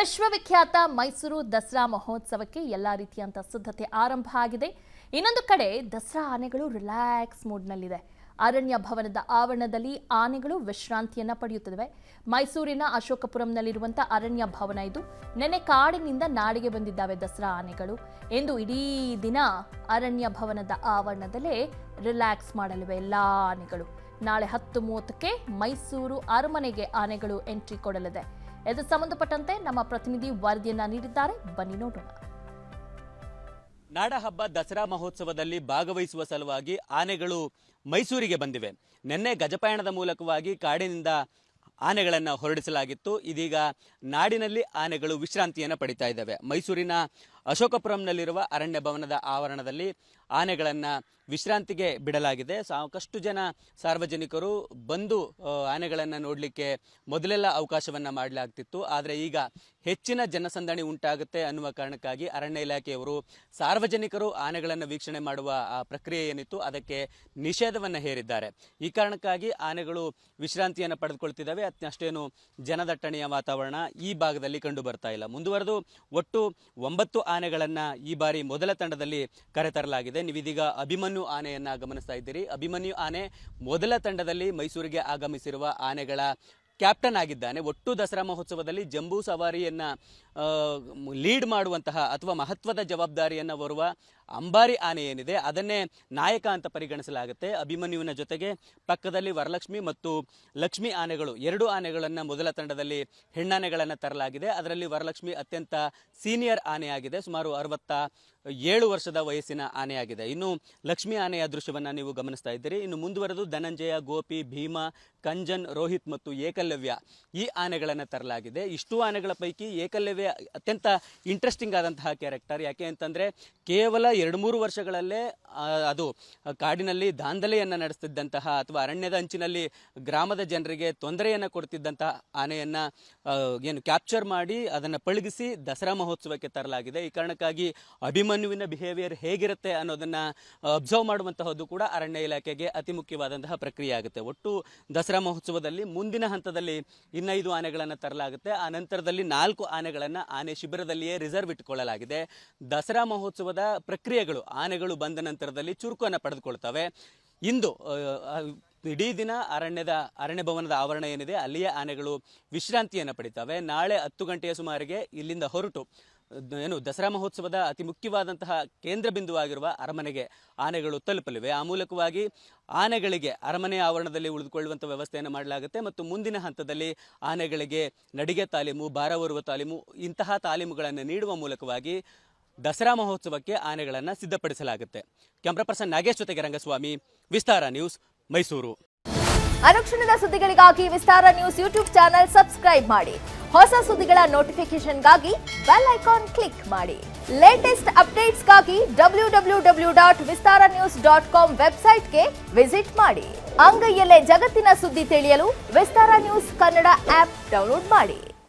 ವಿಶ್ವವಿಖ್ಯಾತ ಮೈಸೂರು ದಸರಾ ಮಹೋತ್ಸವಕ್ಕೆ ಎಲ್ಲಾ ರೀತಿಯಂತ ಸಿದ್ಧತೆ ಆರಂಭ ಆಗಿದೆ. ಇನ್ನೊಂದು ಕಡೆ ದಸರಾ ಆನೆಗಳು ರಿಲ್ಯಾಕ್ಸ್ ಮೂಡ್ನಲ್ಲಿದೆ. ಅರಣ್ಯ ಭವನದ ಆವರಣದಲ್ಲಿ ಆನೆಗಳು ವಿಶ್ರಾಂತಿಯನ್ನ ಪಡೆಯುತ್ತಿವೆ. ಮೈಸೂರಿನ ಅಶೋಕಪುರಂನಲ್ಲಿರುವಂತಹ ಅರಣ್ಯ ಭವನ ಇದು. ನೆನೆ ಕಾಡಿನಿಂದ ನಾಡಿಗೆ ಬಂದಿದ್ದಾವೆ ದಸರಾ ಆನೆಗಳು. ಎಂದು ಇಡೀ ದಿನ ಅರಣ್ಯ ಭವನದ ಆವರಣದಲ್ಲೇ ರಿಲ್ಯಾಕ್ಸ್ ಮಾಡಲಿವೆ ಎಲ್ಲಾ ಆನೆಗಳು. ನಾಳೆ 10:30ಕ್ಕೆ ಮೈಸೂರು ಅರಮನೆಗೆ ಆನೆಗಳು ಎಂಟ್ರಿ ಕೊಡಲಿದೆ. ಇದಕ್ಕೆ ಸಂಬಂಧಪಟ್ಟಂತೆ ನಮ್ಮ ಪ್ರತಿನಿಧಿ ವರದಿಯನ್ನ ನೀಡಿದ್ದಾರೆ, ಬನ್ನಿ ನೋಡೋಣ. ನಾಡಹಬ್ಬ ದಸರಾ ಮಹೋತ್ಸವದಲ್ಲಿ ಭಾಗವಹಿಸುವ ಸಲುವಾಗಿ ಆನೆಗಳು ಮೈಸೂರಿಗೆ ಬಂದಿವೆ. ನಿನ್ನೆ ಗಜಪಯಣದ ಮೂಲಕವಾಗಿ ಕಾಡಿನಿಂದ ಆನೆಗಳನ್ನು ಹೊರಡಿಸಲಾಗಿತ್ತು. ಇದೀಗ ನಾಡಿನಲ್ಲಿ ಆನೆಗಳು ವಿಶ್ರಾಂತಿಯನ್ನು ಪಡಿತಾ ಇದ್ದಾವೆ. ಮೈಸೂರಿನ ಅಶೋಕಪುರಂನಲ್ಲಿರುವ ಅರಣ್ಯ ಭವನದ ಆವರಣದಲ್ಲಿ ಆನೆಗಳನ್ನು ವಿಶ್ರಾಂತಿಗೆ ಬಿಡಲಾಗಿದೆ. ಸಾಕಷ್ಟು ಜನ ಸಾರ್ವಜನಿಕರು ಬಂದು ಆನೆಗಳನ್ನು ನೋಡಲಿಕ್ಕೆ ಮೊದಲೆಲ್ಲ ಅವಕಾಶವನ್ನು ಮಾಡಲಾಗ್ತಿತ್ತು. ಆದರೆ ಈಗ ಹೆಚ್ಚಿನ ಜನಸಂದಣಿ ಉಂಟಾಗುತ್ತೆ ಅನ್ನುವ ಕಾರಣಕ್ಕಾಗಿ ಅರಣ್ಯ ಇಲಾಖೆಯವರು ಸಾರ್ವಜನಿಕರು ಆನೆಗಳನ್ನು ವೀಕ್ಷಣೆ ಮಾಡುವ ಆ ಪ್ರಕ್ರಿಯೆ ಏನಿತ್ತು ಅದಕ್ಕೆ ನಿಷೇಧವನ್ನು ಹೇರಿದ್ದಾರೆ. ಈ ಕಾರಣಕ್ಕಾಗಿ ಆನೆಗಳು ವಿಶ್ರಾಂತಿಯನ್ನು ಪಡೆದುಕೊಳ್ತಿದ್ದಾವೆ. ಅಷ್ಟೇನು ಜನದಟ್ಟಣೆಯ ವಾತಾವರಣ ಈ ಭಾಗದಲ್ಲಿ ಕಂಡು ಬರ್ತಾ ಇಲ್ಲ. ಮುಂದುವರೆದು ಒಟ್ಟು 9 ಆನೆಗಳನ್ನು ಈ ಬಾರಿ ಮೊದಲ ತಂಡದಲ್ಲಿ ಕರೆತರಲಾಗಿದೆ. ನೀವಿದೀಗ ಅಭಿಮನ್ಯು ಆನೆಯನ್ನ ಗಮನಿಸ್ತಾ ಇದ್ದೀರಿ. ಅಭಿಮನ್ಯು ಆನೆ ಮೊದಲ ತಂಡದಲ್ಲಿ ಮೈಸೂರಿಗೆ ಆಗಮಿಸಿರುವ ಆನೆಗಳ ಕ್ಯಾಪ್ಟನ್ ಆಗಿದ್ದಾನೆ. ಒಟ್ಟು ದಸರಾ ಮಹೋತ್ಸವದಲ್ಲಿ ಜಂಬೂ ಸವಾರಿಯನ್ನ ಲೀಡ್ ಮಾಡುವಂತಹ ಅಥವಾ ಮಹತ್ವದ ಜವಾಬ್ದಾರಿಯನ್ನು ಹೊರುವ ಅಂಬಾರಿ ಆನೆ ಏನಿದೆ ಅದನ್ನೇ ನಾಯಕ ಅಂತ ಪರಿಗಣಿಸಲಾಗುತ್ತೆ. ಅಭಿಮನ್ಯುವಿನ ಜೊತೆಗೆ ಪಕ್ಕದಲ್ಲಿ ವರಲಕ್ಷ್ಮಿ ಮತ್ತು ಲಕ್ಷ್ಮಿ ಆನೆಗಳು 2 ಆನೆಗಳನ್ನು ಮೊದಲ ತಂಡದಲ್ಲಿ ಹೆಣ್ಣಾನೆಗಳನ್ನು ತರಲಾಗಿದೆ. ಅದರಲ್ಲಿ ವರಲಕ್ಷ್ಮಿ ಅತ್ಯಂತ ಸೀನಿಯರ್ ಆನೆಯಾಗಿದೆ, ಸುಮಾರು 67 ವರ್ಷದ ವಯಸ್ಸಿನ ಆನೆಯಾಗಿದೆ. ಇನ್ನು ಲಕ್ಷ್ಮಿ ಆನೆಯ ದೃಶ್ಯವನ್ನು ನೀವು ಗಮನಿಸ್ತಾ ಇದ್ದೀರಿ. ಇನ್ನು ಮುಂದುವರೆದು ಧನಂಜಯ, ಗೋಪಿ, ಭೀಮ, ಕಂಜನ್, ರೋಹಿತ್ ಮತ್ತು ಏಕಲವ್ಯ ಈ ಆನೆಗಳನ್ನು ತರಲಾಗಿದೆ. ಇಷ್ಟು ಆನೆಗಳ ಪೈಕಿ ಏಕಲವ್ಯ ಅತ್ಯಂತ ಇಂಟ್ರೆಸ್ಟಿಂಗ್ ಆದಂತಹ ಕ್ಯಾರೆಕ್ಟರ್. ಯಾಕೆ ಅಂತಂದರೆ ಕೇವಲ 2-3 ವರ್ಷಗಳಲ್ಲೇ ಅದು ಕಾಡಿನಲ್ಲಿ ದಾಂಧಲೆಯನ್ನು ನಡೆಸ್ತಿದ್ದಂತಹ ಅಥವಾ ಅರಣ್ಯದ ಅಂಚಿನಲ್ಲಿ ಗ್ರಾಮದ ಜನರಿಗೆ ತೊಂದರೆಯನ್ನು ಕೊಡ್ತಿದ್ದಂತಹ ಆನೆಯನ್ನು ಏನು ಕ್ಯಾಪ್ಚರ್ ಮಾಡಿ ಅದನ್ನು ಪಳಗಿಸಿ ದಸರಾ ಮಹೋತ್ಸವಕ್ಕೆ ತರಲಾಗಿದೆ. ಈ ಕಾರಣಕ್ಕಾಗಿ ಅಭಿಮನ್ಯುವಿನ ಬಿಹೇವಿಯರ್ ಹೇಗಿರುತ್ತೆ ಅನ್ನೋದನ್ನು ಅಬ್ಸರ್ವ್ ಮಾಡುವಂತಹದ್ದು ಕೂಡ ಅರಣ್ಯ ಇಲಾಖೆಗೆ ಅತಿ ಮುಖ್ಯವಾದಂತಹ ಪ್ರಕ್ರಿಯೆ ಆಗುತ್ತೆ. ಒಟ್ಟು ದಸರಾ ಮಹೋತ್ಸವದಲ್ಲಿ ಮುಂದಿನ ಹಂತದಲ್ಲಿ 5 ಆನೆಗಳನ್ನು ತರಲಾಗುತ್ತೆ. ಆ ನಂತರದಲ್ಲಿ 4 ಆನೆಗಳನ್ನು ಆನೆ ಶಿಬಿರದಲ್ಲಿಯೇ ರಿಸರ್ವ್ ಇಟ್ಟುಕೊಳ್ಳಲಾಗಿದೆ. ದಸರಾ ಮಹೋತ್ಸವದ ಪ್ರಕ್ರಿಯೆಗಳು ಆನೆಗಳು ಬಂದ ನಂತರದಲ್ಲಿ ಚುರುಕನ್ನು ಪಡೆದುಕೊಳ್ತವೆ. ಇಂದು ಇಡೀ ದಿನ ಅರಣ್ಯ ಭವನದ ಆವರಣ ಏನಿದೆ ಅಲ್ಲಿಯೇ ಆನೆಗಳು ವಿಶ್ರಾಂತಿಯನ್ನು ಪಡಿತವೆ. ನಾಳೆ 10 ಗಂಟೆಯ ಸುಮಾರಿಗೆ ಇಲ್ಲಿಂದ ಹೊರಟು ದಸರಾ ಮಹೋತ್ಸವದ ಅತಿ ಮುಖ್ಯವಾದಂತಹ ಕೇಂದ್ರ ಬಿಂದುವಾಗಿರುವ ಅರಮನೆಗೆ ಆನೆಗಳು ತಲುಪಲಿವೆ. ಆ ಮೂಲಕವಾಗಿ ಆನೆಗಳಿಗೆ ಅರಮನೆ ಆವರಣದಲ್ಲಿ ಉಳಿದುಕೊಳ್ಳುವಂಥ ವ್ಯವಸ್ಥೆಯನ್ನು ಮಾಡಲಾಗುತ್ತೆ ಮತ್ತು ಮುಂದಿನ ಹಂತದಲ್ಲಿ ಆನೆಗಳಿಗೆ ನಡಿಗೆ ತಾಲೀಮು, ಭಾರ ಹೊರುವ ತಾಲೀಮು ಇಂತಹ ತಾಲೀಮುಗಳನ್ನು ನೀಡುವ ಮೂಲಕವಾಗಿ ದಸರಾ ಮಹೋತ್ಸವಕ್ಕೆ ಆನೆಗಳನ್ನು ಸಿದ್ಧಪಡಿಸಲಾಗುತ್ತೆ. ಕ್ಯಾಮ್ರಾ ಪರ್ಸನ್ ನಾಗೇಶ್ ಜೊತೆಗೆ ರಂಗಸ್ವಾಮಿ, ವಿಸ್ತಾರ ನ್ಯೂಸ್, ಮೈಸೂರು. ಅನುಕ್ಷಣದ ಸುದ್ದಿಗಳಿಗಾಗಿ ವಿಸ್ತಾರ ನ್ಯೂಸ್ ಯೂಟ್ಯೂಬ್ ಚಾನೆಲ್ ಸಬ್ಸ್ಕ್ರೈಬ್ ಮಾಡಿ. ಹೊಸ ಸುದ್ದಿಗಳ ನೋಟಿಫಿಕೇಶನ್ಗಾಗಿ ಬೆಲ್ ಐಕಾನ್ ಕ್ಲಿಕ್ ಮಾಡಿ. ಲೇಟೆಸ್ಟ್ ಅಪ್ಡೇಟ್ಸ್ಗಾಗಿ www.vistaranews.com ವೆಬ್ಸೈಟ್ಗೆ ವಿಸಿಟ್ ಮಾಡಿ. ಅಂಗೈಯಲ್ಲೇ ಜಗತ್ತಿನ ಸುದ್ದಿ ತಿಳಿಯಲು ವಿಸ್ತಾರ ನ್ಯೂಸ್ ಕನ್ನಡ ಆಪ್ ಡೌನ್ಲೋಡ್ ಮಾಡಿ.